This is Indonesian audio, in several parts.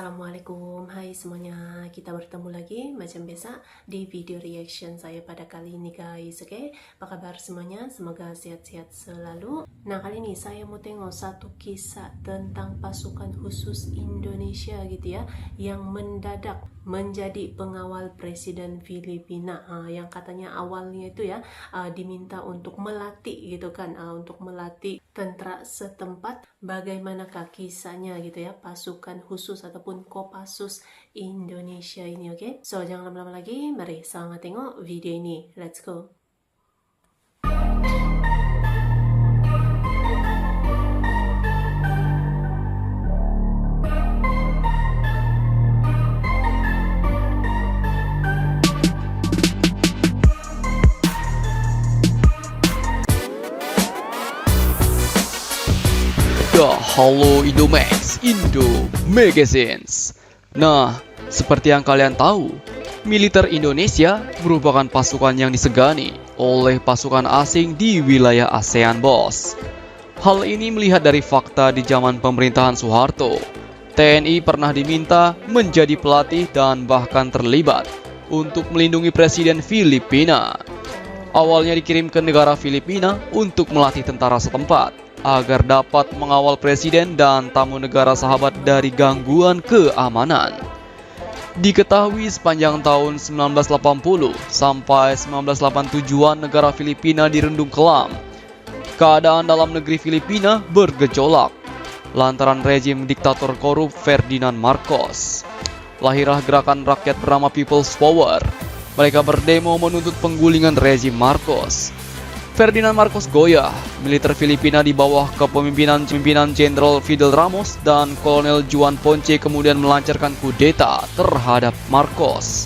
Assalamualaikum, hai semuanya, kita bertemu lagi macam biasa di video reaction saya pada kali ini guys. Oke, apa kabar semuanya? Semoga sehat-sehat selalu. Nah, kali ini saya mau tengok satu kisah tentang pasukan khusus Indonesia gitu ya, yang mendadak menjadi pengawal Presiden Filipina, yang katanya awalnya itu ya diminta untuk melatih gitu kan, untuk melatih tentara setempat. Bagaimanakah kisahnya gitu ya, pasukan khusus ataupun Kopassus Indonesia ini. Oke, so jangan lama-lama lagi, mari sama tengok video ini. Let's go. Ya, halo Indomax, Indo Magazines. Nah, seperti yang kalian tahu, militer Indonesia merupakan pasukan yang disegani oleh pasukan asing di wilayah ASEAN, bos. Hal ini melihat dari fakta di zaman pemerintahan Soeharto, TNI pernah diminta menjadi pelatih dan bahkan terlibat untuk melindungi Presiden Filipina. Awalnya dikirim ke negara Filipina untuk melatih tentara setempat agar dapat mengawal presiden dan tamu negara sahabat dari gangguan keamanan. Diketahui sepanjang tahun 1980 sampai 1987-an negara Filipina direndung kelam. Keadaan dalam negeri Filipina bergejolak lantaran rezim diktator korup Ferdinand Marcos. Lahirlah gerakan rakyat bernama People's Power. Mereka berdemo menuntut penggulingan rezim Marcos. Ferdinand Marcos goyah, militer Filipina di bawah kepemimpinan Jenderal Fidel Ramos dan Kolonel Juan Ponce kemudian melancarkan kudeta terhadap Marcos.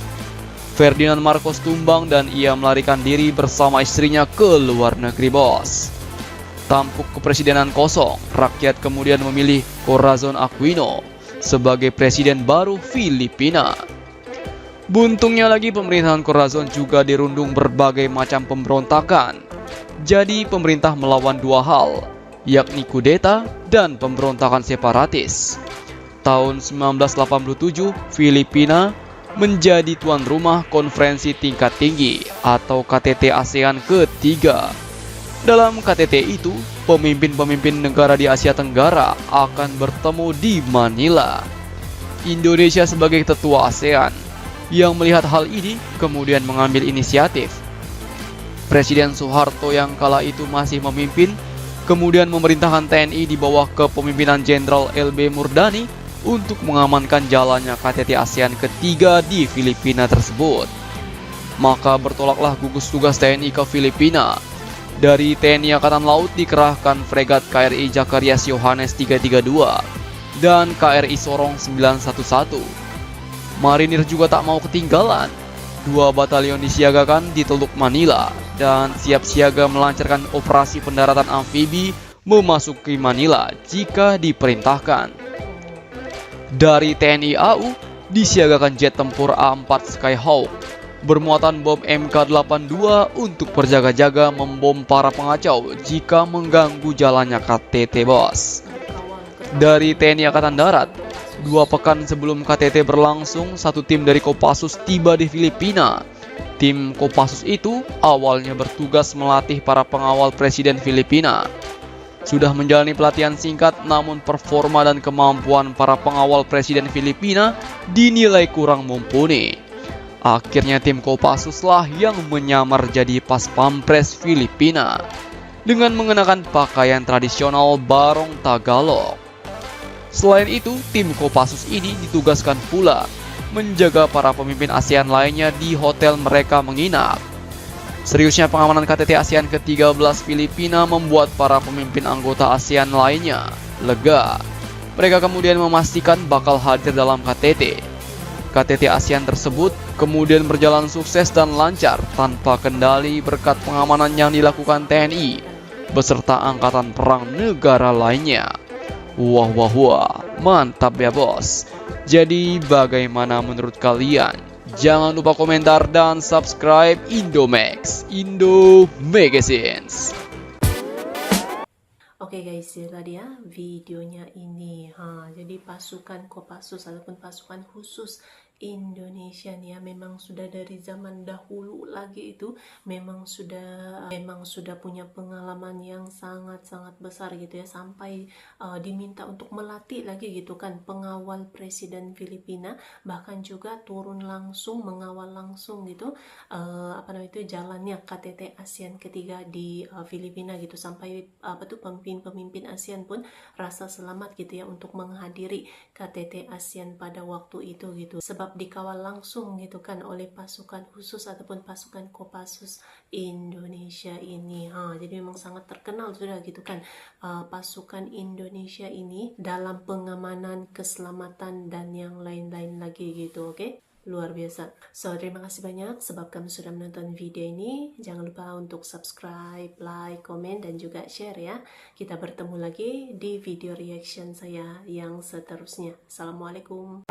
Ferdinand Marcos tumbang dan ia melarikan diri bersama istrinya ke luar negeri, bos. Tampuk kepresidenan kosong, rakyat kemudian memilih Corazon Aquino sebagai presiden baru Filipina. Buntungnya lagi, pemerintahan Corazon juga dirundung berbagai macam pemberontakan. Jadi pemerintah melawan dua hal, yakni kudeta dan pemberontakan separatis. Tahun 1987, Filipina menjadi tuan rumah konferensi tingkat tinggi atau KTT ASEAN ketiga. Dalam KTT itu, pemimpin-pemimpin negara di Asia Tenggara akan bertemu di Manila. Indonesia sebagai tetua ASEAN yang melihat hal ini kemudian mengambil inisiatif. Presiden Soeharto yang kala itu masih memimpin, kemudian memerintahkan TNI di bawah kepemimpinan Jenderal LB Murdani untuk mengamankan jalannya KTT ASEAN ketiga di Filipina tersebut. Maka bertolaklah gugus tugas TNI ke Filipina. Dari TNI Angkatan Laut dikerahkan fregat KRI Zacharias Yohanes 332 dan KRI Sorong 911. Marinir juga tak mau ketinggalan. 2 batalion disiagakan di Teluk Manila dan siap siaga melancarkan operasi pendaratan amfibi memasuki Manila jika diperintahkan. Dari TNI AU disiagakan jet tempur A4 Skyhawk bermuatan bom MK82 untuk berjaga-jaga membom para pengacau jika mengganggu jalannya KTT, bos. Dari TNI Angkatan Darat, 2 pekan sebelum KTT berlangsung, satu tim dari Kopassus tiba di Filipina. Tim Kopassus itu awalnya bertugas melatih para pengawal Presiden Filipina. Sudah menjalani pelatihan singkat, namun performa dan kemampuan para pengawal Presiden Filipina dinilai kurang mumpuni. Akhirnya tim Kopassus lah yang menyamar jadi Pas Pampres Filipina dengan mengenakan pakaian tradisional Barong Tagalog. Selain itu, tim Kopassus ini ditugaskan pula menjaga para pemimpin ASEAN lainnya di hotel mereka menginap. Seriusnya pengamanan KTT ASEAN ke-13 Filipina membuat para pemimpin anggota ASEAN lainnya lega. Mereka kemudian memastikan bakal hadir dalam KTT. KTT ASEAN tersebut kemudian berjalan sukses dan lancar tanpa kendali berkat pengamanan yang dilakukan TNI beserta angkatan perang negara lainnya. Wah, mantap ya, bos. Jadi bagaimana menurut kalian? Jangan lupa komentar dan subscribe Indomax, Indo Magazines. Oke guys, itu tadi ya videonya ini. Jadi pasukan Kopassus ataupun pasukan khusus Indonesia nih ya, memang sudah dari zaman dahulu lagi itu memang sudah punya pengalaman yang sangat-sangat besar gitu ya, sampai diminta untuk melatih lagi gitu kan pengawal Presiden Filipina, bahkan juga turun langsung mengawal langsung gitu jalannya KTT ASEAN ketiga di Filipina gitu, sampai pemimpin-pemimpin ASEAN pun rasa selamat gitu ya untuk menghadiri KTT ASEAN pada waktu itu gitu, sebab dikawal langsung gitu kan oleh pasukan khusus ataupun pasukan Kopassus Indonesia ini. Jadi memang sangat terkenal sudah gitu kan pasukan Indonesia ini dalam pengamanan, keselamatan dan yang lain-lain lagi gitu. Oke? Luar biasa. So, terima kasih banyak sebab kamu sudah menonton video ini. Jangan lupa untuk subscribe, like, komen, dan juga share ya. Kita bertemu lagi di video reaction saya yang seterusnya. Assalamualaikum.